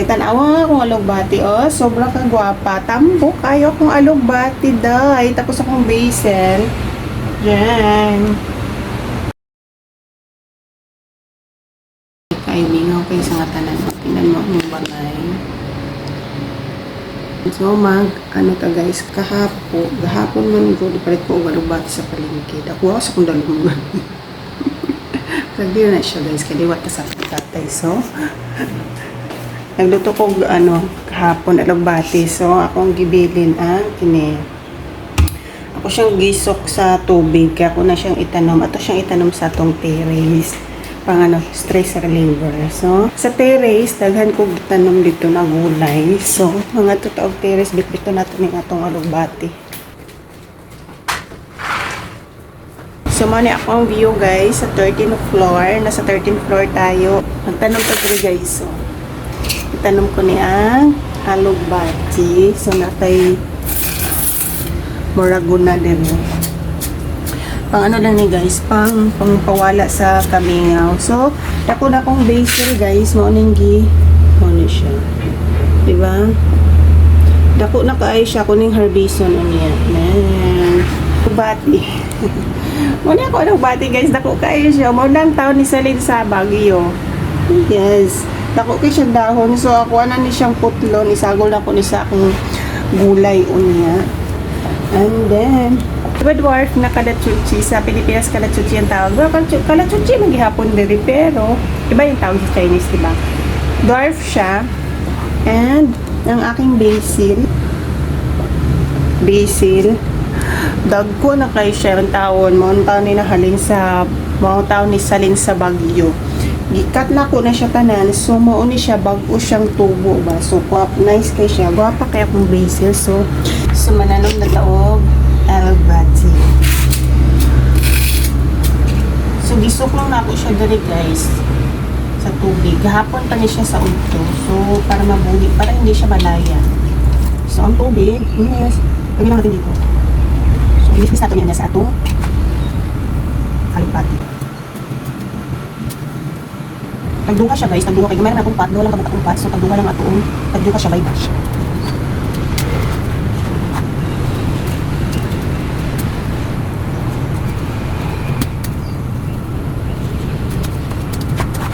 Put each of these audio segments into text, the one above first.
Tanawa akong alugbati, oh. Sobra ka gwapa. Tambok, ayaw akong alugbati, day. Tapos akong basil. Diyan. Kaibigan ko sa nga tanan. Tingnan mo yung balay. So, ano ta guys, gahapon man ko, di palit ko alugbati sa palengke. Ako sa kong dalungan. Nagdira na siya guys, kaliwat ka sa tatay. So, nagluto ko kahapon alugbati. So akong gibilin ang kini. Ako siyang gisok sa tubig kaya ako na siyang itanom. Ato siyang itanom sa atong terrace pang stress reliever. So sa terrace daghan ko gitanom dito na gulay. So mga totoong terrace bitbito nato ning atong alugbati. So mani ako ang view guys sa 13th floor. Nasa 13th floor tayo. Magtanom pa diri guys. So tanong ko ni ang alugbati. So, natay moraguna din. Pang ano lang ni guys, pang pawala sa kamingaw. So, dako na kong basil guys. Mauning siya. Diba? Dako na kaay siya. Kuning herbison niya. Alugbati. Muna ako alugbati guys. Dako kaay siya. Maunang taon ni Salin sa Baguio. Yes. Dako kay siya dahon. So, ako ni siyang putlon. Isagol na ko ni sa akong gulay unya. And then, diba dwarf na kalachuchi? Sa Pilipinas, kalachuchi ang tawag. Well, kalachuchi maghihapon diri. Pero, iba yung tawag sa Chinese, diba? Dwarf siya. And, ang aking basil, dagko na kay siya ang tawon. Mga taon ni nahalin sa, mga taon ni salin sa Baguio. Gikat na ko na siya tanan. So, mauni siya bago siyang tubo ba. So, nice kay siya. Guwapa kaya kong basil. So, mananong na taog alugbati. So, gisok lang na ako siya dali guys sa tubig. Gahapon pa niya siya sa udto. So, para mabuhi. Para hindi siya malaya. So, ang tubig, yes. Lagyan lang natin dito. So, ilis natin yan sa atong alugbati. Tagduha siya guys, tagduha kay gamay na akong pat, daw lang kabuk akong pat, so tagduha lang atong, tagduha siya by batch.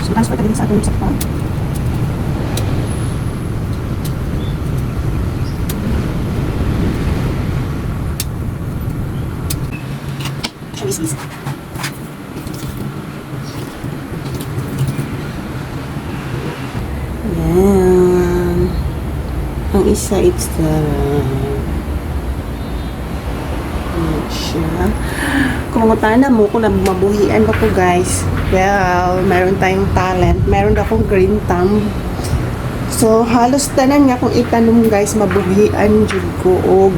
So transfer ka din sa atong sa pot. Siya is Yan. Ang isa, it's the siya. Kumungutan na mo kung mabuhian ba ko guys. Well, meron tayong talent. Meron akong green thumb. So, halos tanan nga kung itanong guys, mabuhian jud ko og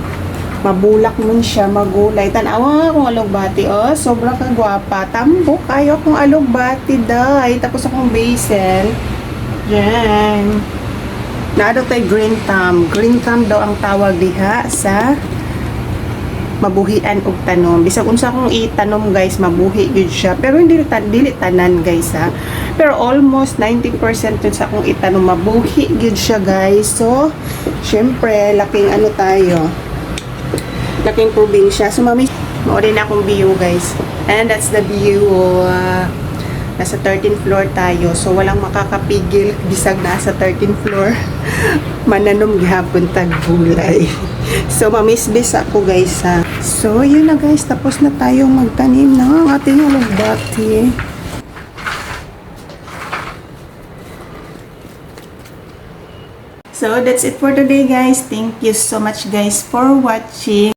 mabulak man siya, magulay. Tanawa akong alugbati. Oh, sobra ka gwapa. Tambok, ayaw akong alugbati, day. Tapos akong basil. Yan. Naado tayo green thumb. Green thumb daw ang tawag diha sa mabuhian og tanom. Bisag unsa kung itanom guys, mabuhi gyud siya. Pero hindi dili tanan guys ha. Pero almost 90% yun sa akong itanom mabuhi gyud siya guys. So, syempre laking ano tayo. Laking probinsya. So, mami, mo rin akong view guys. And that's the view. Nasa 13th floor tayo. So, walang makakapigil. Bisag nasa 13th floor. Mananom gihapon tag gulay. So, mamisbis ako guys ha. So, yun na guys. Tapos na tayong magtanim ng ating alugbati. So, that's it for today guys. Thank you so much guys for watching.